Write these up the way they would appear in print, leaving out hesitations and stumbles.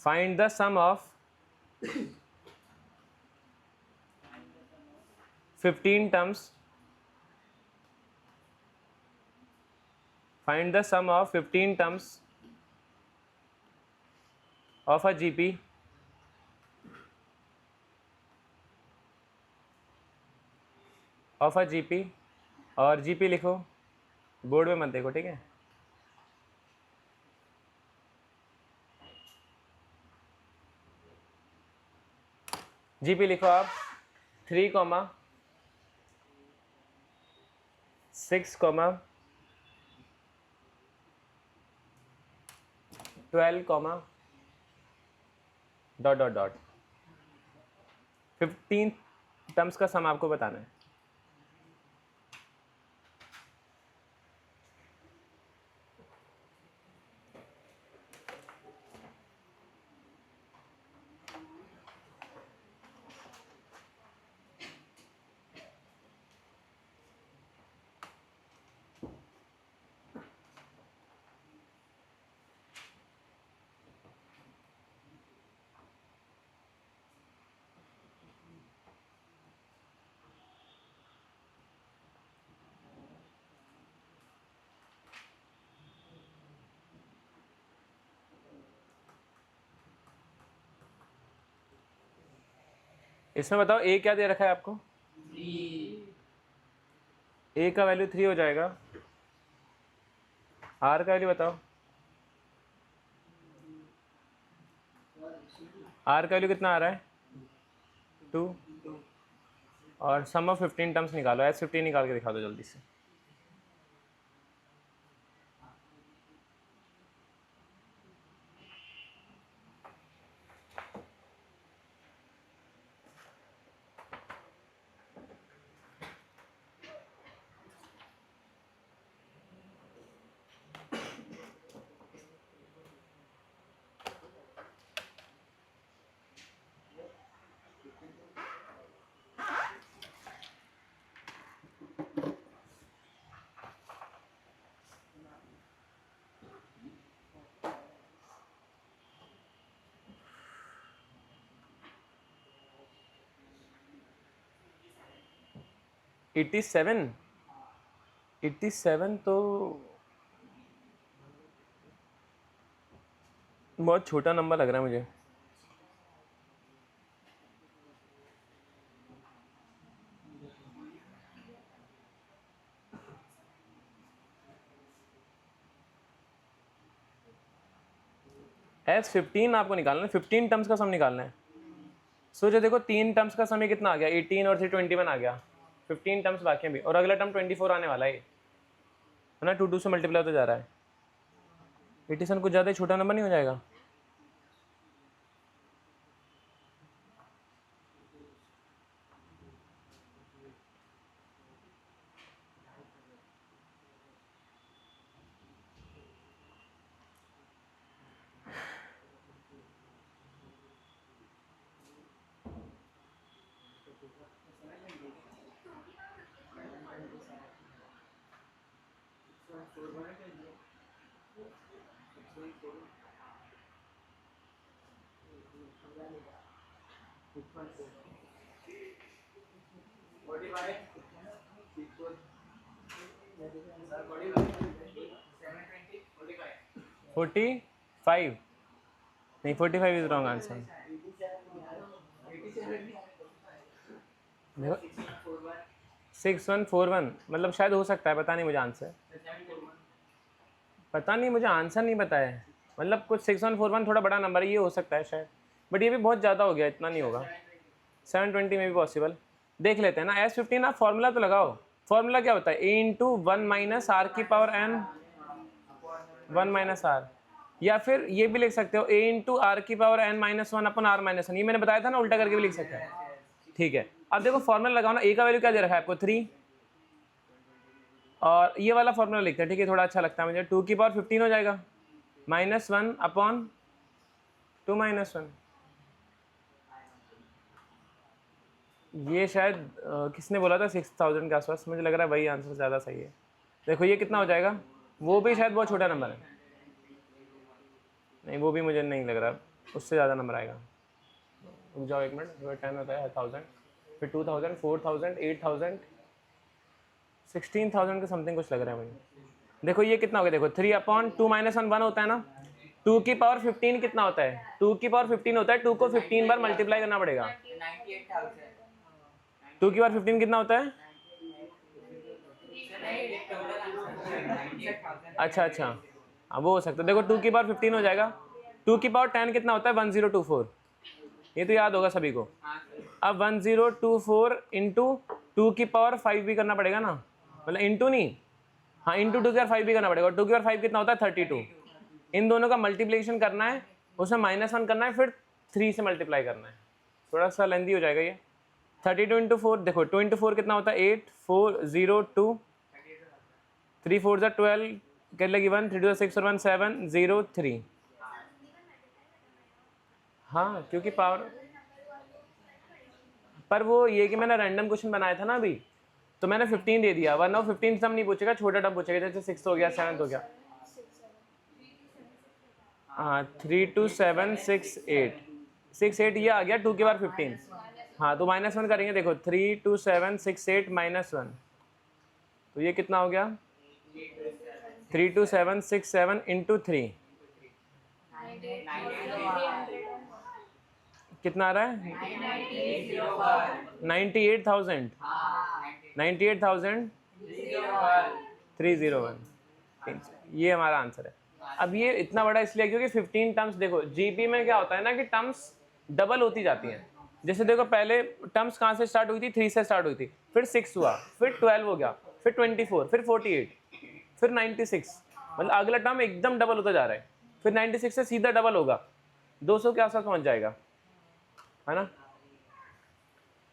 Find the sum of 15 terms, find the sum of 15 terms of a GP और GP लिखो, board में मत देखो, ठीक है। GP लिखो आप 3, 6, 12, डॉट डॉट डॉट 15 टर्म्स का सम आपको बताना है। इसमें बताओ ए क्या दे रखा है आपको? ए का वैल्यू 3 हो जाएगा। आर का वैल्यू बताओ, आर का वैल्यू कितना आ रहा है? 2। और सम ऑफ 15 टर्म्स निकालो, एस 15 निकाल के दिखा दो जल्दी से। एट्टी सेवन तो बहुत छोटा नंबर लग रहा है मुझे। S15 आपको निकालना है, 15 टर्म्स का सम निकालना है। सोचो देखो 3 टर्म्स का समय कितना आ गया, 18 और 3 21 आ गया, 15 टर्म्स बाकी हैं भी, और अगला टर्म 24 आने वाला है ना, 2 से मल्टीप्लाई तो जा रहा है। 87 कुछ ज़्यादा छोटा नंबर नहीं हो जाएगा? फोर्टी फाइव नहीं, 45 इज रॉन्ग आंसर। देखो 6141 मतलब शायद हो सकता है, पता नहीं मुझे आंसर, पता नहीं मुझे आंसर नहीं पता है। मतलब कुछ 6141 थोड़ा बड़ा नंबर है, ये हो सकता है शायद, बट ये भी बहुत ज़्यादा हो गया, इतना नहीं होगा। 720 में भी पॉसिबल, देख लेते हैं ना। S15 आप फॉर्मूला तो लगाओ, फॉर्मूला क्या होता है? A इंटू 1 माइनस आर की पावर n 1 माइनस आर, या फिर ये भी लिख सकते हो A इंटू आर की पावर n माइनस 1 अपन r माइनस 1, ये मैंने बताया था ना, उल्टा करके भी लिख सकते हैं। ठीक है, अब देखो फॉर्मूला लगाओ ना। A का वैल्यू क्या दे रखा है आपको? 3, और ये वाला फॉर्मूला लिखते हैं, ठीक है, थोड़ा अच्छा लगता है मुझे। 2 की पावर 15 हो जाएगा, -1 अपॉन 2 माइनस 1। ये शायद किसने बोला था 6000 के आसपास, मुझे लग रहा है वही आंसर ज़्यादा सही है। देखो ये कितना हो जाएगा, वो भी शायद बहुत छोटा नंबर है, नहीं वो भी मुझे नहीं लग रहा। उससे ज़्यादा नंबर आएगा। रुक जाओ एक मिनट, 10 होता है 1000, फिर 2000, 4000, 8000, 16000 के समथिंग कुछ लग रहा है मुझे। देखो ये कितना हो गया, देखो 3/2 - 1 1 होता है ना, 2 की पावर 15 कितना होता है, 2 की पावर 15 होता है, 2 को 15 बार मल्टीप्लाई करना पड़ेगा। 2 की पावर 15 कितना होता है? अच्छा अच्छा, हाँ वो हो सकता है। देखो 2 की पावर 15 हो जाएगा, 2 की पावर 10 कितना होता है? 1024। ये तो याद होगा सभी को। अब 1024 इंटू 2 की पावर 5 भी करना पड़ेगा ना, मतलब इंटू नहीं, हाँ इंटू 2 की पावर 5 भी करना पड़ेगा। 2 की पावर 5 कितना होता है? 32। इन दोनों का मल्टीप्लिकेशन करना है, उसमें -1 करना है, फिर 3 से मल्टीप्लाई करना है। थोड़ा सा लेंदी हो जाएगा ये। 32 इंटू 4, देखो 2 इंटू 4 कितना होता है? 8 4 0 2, 3 4 12, कर लगी 1, 3 2 6 और 1 7 0 3। हाँ क्योंकि पावर, पर वो ये कि मैंने रैंडम क्वेश्चन बनाया था ना अभी, तो मैंने 15 दे दिया, वरना 15 टर्म नहीं पूछेगा, छोटा टर्म पूछेगा, जैसे 6 हो गया, 7 हो गया। हाँ 3 2 7 6 8, 6 8 ये आ गया 2 के बाद 15। हाँ तो -1 करेंगे, देखो 3 2 7 6 8 -1, तो ये कितना हो गया? 3 2 7 6 7 इंटू 3 कितना आ रहा है? 98,000, 98,301। ये हमारा आंसर है। अब ये इतना बड़ा इसलिए क्योंकि 15 टर्म्स, देखो जीपी में क्या होता है ना कि टर्म्स डबल होती जाती हैं। जैसे देखो पहले टर्म्स कहाँ से स्टार्ट हुई थी? 3 से स्टार्ट हुई थी, फिर 6 हुआ, फिर 12 हो गया, फिर 24, फिर 48, फिर 96, मतलब अगला टर्म एकदम डबल होता जा रहा है। फिर 96 से सीधा डबल होगा, 200 के आसपास पहुंच जाएगा, है ना।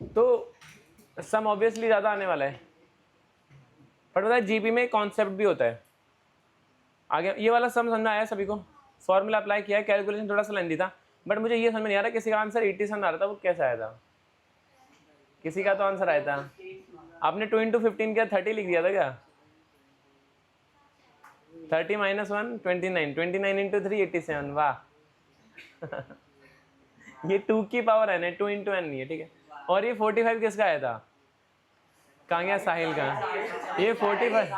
तो सम ऑब्वियसली ज़्यादा आने वाला है, पर पता है जीपी में कॉन्सेप्ट भी होता है। आगे ये वाला सम समझ में आया सभी को? फॉर्मूला अप्लाई किया है, कैलकुलेशन थोड़ा सा लेंदी था, बट मुझे ये समझ में नहीं आ रहा किसी का आंसर 87 आ रहा था, वो कैसे आया था? किसी का तो आंसर आया था, आपने 2 इंटू 15 किया, 30 लिख दिया था क्या? 30 - 1 29, 29 इंटू 3 87, वाह। ये 2 की पावर n है, 2 इंटू n नहीं है, ठीक है। और ये 45 किसका आया था? कहाँ गया साहिल का? ये 45,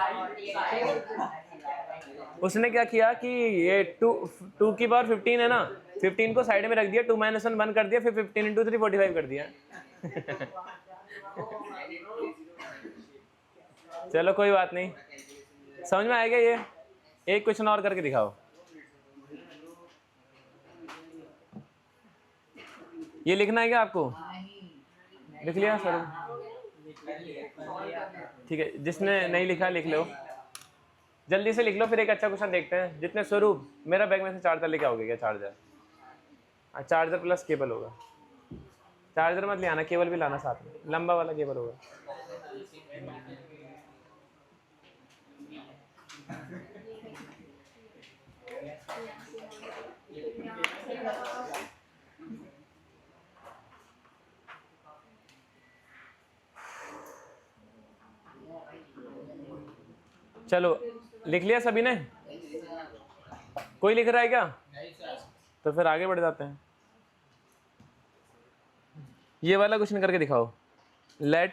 उसने क्या किया कि ये 2 की पावर 15 है ना, 15 को साइड में रख दिया, 2 - 1 बंद कर दिया, फिर 15 इंटू 3 45 कर दिया। चलो कोई बात नहीं, समझ में आएगा ये। एक क्वेश्चन और करके दिखाओ। ये लिखना है क्या आपको? लिख लिया सर? ठीक है, जिसने नहीं लिखा लिख लो, जल्दी से लिख लो, फिर एक अच्छा क्वेश्चन देखते हैं। जितने स्वरूप, मेरा बैग में से चार्जर लेके आओगे क्या? चार्जर, चार्जर प्लस केबल होगा। चार्जर मत ले आना, केबल भी लाना साथ में, लंबा वाला केबल होगा। चलो लिख लिया सभी ने? कोई लिख रहा है क्या? तो फिर आगे बढ़ जाते हैं। ये वाला क्वेश्चन करके दिखाओ। Late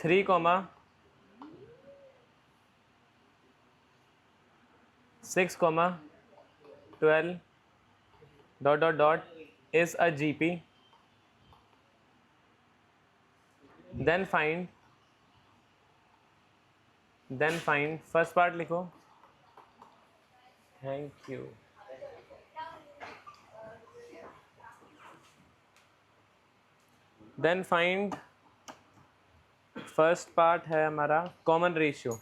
three comma 6 comma 12 dot dot dot is a GP, then find first part लिखो, thank you. then find first part है हमारा कॉमन रेशियो।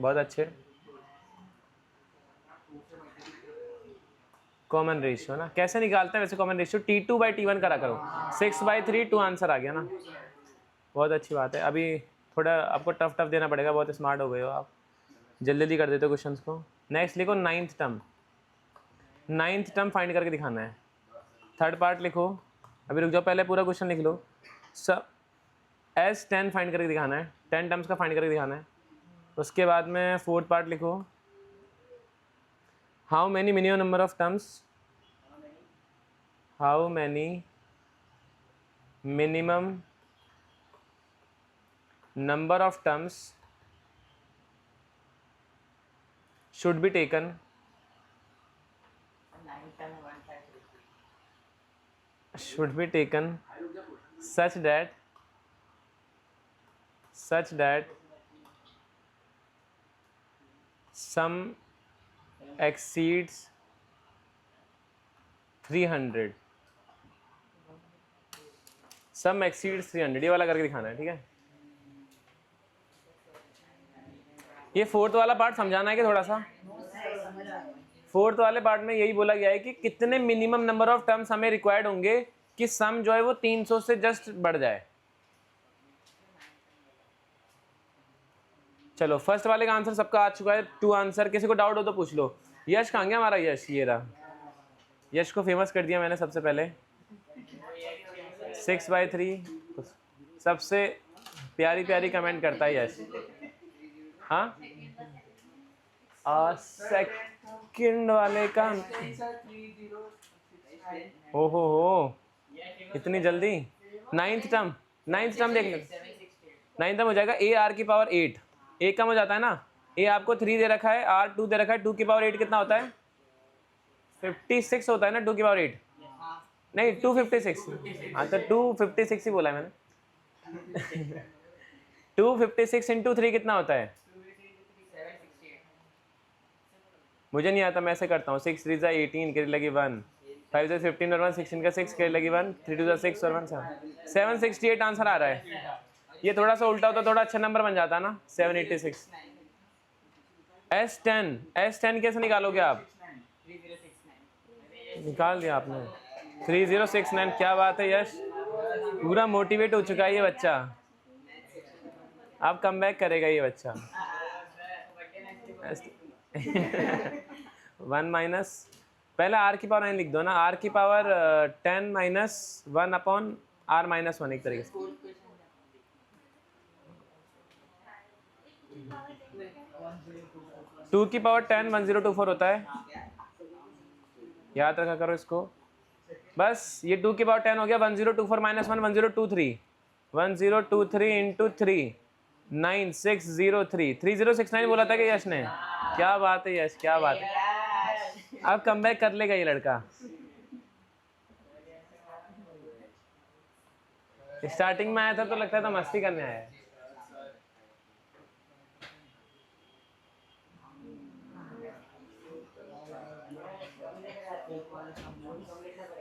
बहुत अच्छे, कॉमन रेशियो ना कैसे निकालते हैं वैसे? कॉमन रेशियो T2/T1 करा करो, 6/3 2 आंसर आ गया ना, बहुत अच्छी बात है। अभी थोड़ा आपको टफ देना पड़ेगा, बहुत स्मार्ट हो गए हो आप, जल्दी जल्दी कर देते हो क्वेश्चंस को। नेक्स्ट लिखो नाइन्थ टर्म फाइंड करके दिखाना है। थर्ड पार्ट लिखो अभी रुक जाओ, पहले पूरा क्वेश्चन लिख लो। सब S10 फाइंड करके दिखाना है, 10 टर्म्स का फाइंड करके दिखाना है। उसके बाद में फोर्थ पार्ट लिखो, how many minimum number of terms, how many minimum number of terms should be taken such that sum exceeds 300, sum exceeds 300, ये वाला करके दिखाना है, ठीक है। ये फोर्थ वाला पार्ट समझाना है कि थोड़ा सा, फोर्थ वाले पार्ट में यही बोला गया है कि कितने मिनिमम नंबर ऑफ टर्म्स हमें रिक्वायर्ड होंगे कि सम जो है वो 300 से जस्ट बढ़ जाए। चलो फर्स्ट वाले का आंसर सबका आ चुका है, 2 आंसर। किसी को डाउट हो तो पूछ लो। यश कहाँ गया हमारा? यश ये रहा, यश को फेमस कर दिया मैंने सबसे पहले। 6/3 सबसे प्यारी प्यारी कमेंट करता है यश। हाँ सेकंड वाले का, ओहो हो इतनी जल्दी। नाइन्थ टर्म देख लो, नाइन्थ टर्म हो जाएगा AR की पावर 8, एक कम हो जाता है ना। A आपको 3 दे रखा है, R 2 दे रखा है, 2 की पावर 8 कितना होता है? 56 होता है ना 2 की पावर 8, नहीं 256। हाँ तो 256 ही बोला है मैंने। 256 इंटू 3 कितना होता है? मुझे नहीं आता, मैं ऐसे करता हूँ। 6 3 18 के लगी 1, 5 15 और 1 16 का 6 के लगी 1, 3 2 6 और 1 768 आंसर आ रहा है। ये थोड़ा सा उल्टा होता तो थोड़ा अच्छा नंबर बन जाता ना, 786। S10 कैसे निकालोगे आप? निकाल दिया आपने 3069। क्या बात है यश, पूरा मोटिवेट हो चुका है ये बच्चा, अब कमबैक करेगा ये बच्चा। 1 माइनस, पहले R की पावर 9 लिख दो ना, R की power 10 minus 1 upon R minus 1 एक तरीके से। टू की पावर 10 1024 होता है, याद रखा करो इसको। बस ये 2 की पावर 10 हो गया, 1024 माइनस 1 1023, 1023 इंटू 3 9603, 3069 बोला था कि यश ने। क्या बात है यश, क्या बात है, अब कमबैक कर लेगा ये लड़का। स्टार्टिंग में आया था तो लगता था मस्ती करने आया है।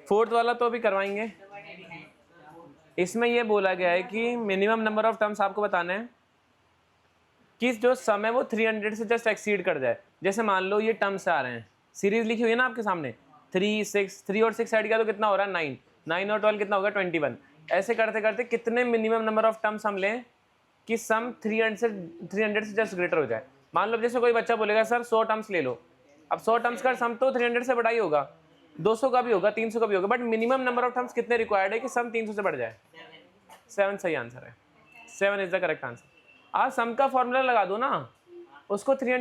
फोर्थ वाला तो अभी करवाएंगे। इसमें ये बोला गया है कि मिनिमम नंबर ऑफ टर्म्स आपको बताने हैं कि जो सम है वो 300 से जस्ट एक्सीड कर जाए। जैसे मान लो ये टर्म्स आ रहे हैं, सीरीज लिखी हुई है ना आपके सामने, 3 6 3 और 6 ऐड किया तो कितना हो रहा है? 9 9 और 12 कितना होगा? 21। ऐसे करते करते कितने मिनिमम नंबर ऑफ टर्म्स हम लें कि सम 300 से जस्ट ग्रेटर हो जाए। मान लो जैसे कोई बच्चा बोलेगा सर 100 टर्म्स ले लो, अब 100 टर्म्स का सम तो 300 से बड़ा ही होगा, 200 का भी होगा, 300 का भी होगा, but minimum number of terms कितने रिक्वायर्ड है कि सम 300 से बढ़ जाए? 7 सही आंसर है, 7 इज द करेक्ट आंसर। आज सम का फॉर्मूला लगा दो ना, उसको 300